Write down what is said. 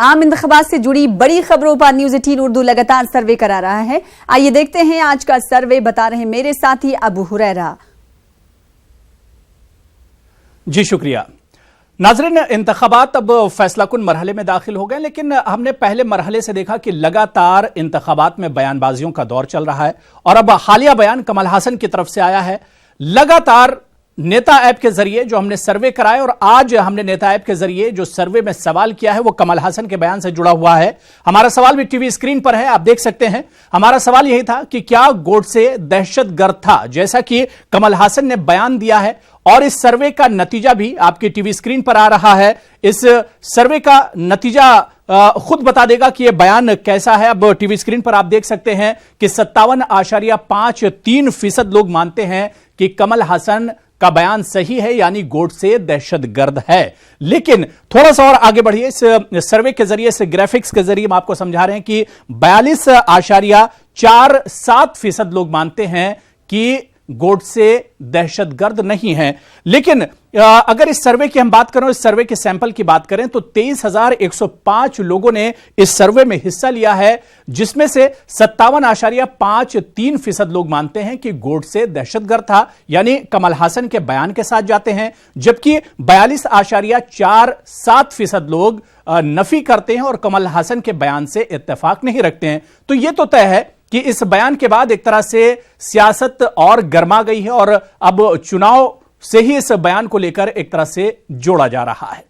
आम इंतखाबात से जुड़ी बड़ी खबरों पर न्यूज़ 18 उर्दू लगातार सर्वे करा रहा है। आइए देखते हैं आज का सर्वे, बता रहे मेरे साथी अबू हुरैरा। जी शुक्रिया। नाज़रीन, इंतखाबात अब फैसलाकुन मरहले में दाखिल हो गए, लेकिन हमने पहले मरहले से देखा कि लगातार इंतखाबात में बयानबाजियों का दौर चल रहा है और अब हालिया बयान कमल हासन की तरफ से आया है। लगातार नेता ऐप के जरिए जो हमने सर्वे कराए और आज हमने नेता ऐप के जरिए जो सर्वे में सवाल किया है वो कमल हासन के बयान से जुड़ा हुआ है। हमारा सवाल भी टीवी स्क्रीन पर है, आप देख सकते हैं। हमारा सवाल यही था कि क्या गोडसे दहशतगर्द था, जैसा कि कमल हासन ने बयान दिया है, और इस सर्वे का नतीजा भी आपकी टीवी स्क्रीन पर आ रहा है। इस सर्वे का नतीजा खुद बता देगा कि यह बयान कैसा है। अब टीवी स्क्रीन पर आप देख सकते हैं कि 57.53% लोग मानते हैं कि कमल हासन का बयान सही है, यानी गोडसे दहशतगर्द है। लेकिन थोड़ा सा और आगे बढ़िए, इस सर्वे के जरिए, इस ग्राफिक्स के जरिए हम आपको समझा रहे हैं कि 42.47% लोग मानते हैं कि गोडसे दहशतगर्द नहीं है। लेकिन अगर इस सर्वे की हम बात करें, इस सर्वे के सैंपल की बात करें, तो 23,105 लोगों ने इस सर्वे में हिस्सा लिया है, जिसमें से 57.53% लोग मानते हैं कि गोडसे दहशतगर्द था, यानी कमल हासन के बयान के साथ जाते हैं, जबकि 42.47% लोग नफी करते हैं और कमल हासन के बयान से इत्तेफाक नहीं रखते हैं। तो यह तो तय है कि इस बयान के बाद एक तरह से सियासत और गर्मा गई है और अब चुनाव से ही इस बयान को लेकर एक तरह से जोड़ा जा रहा है।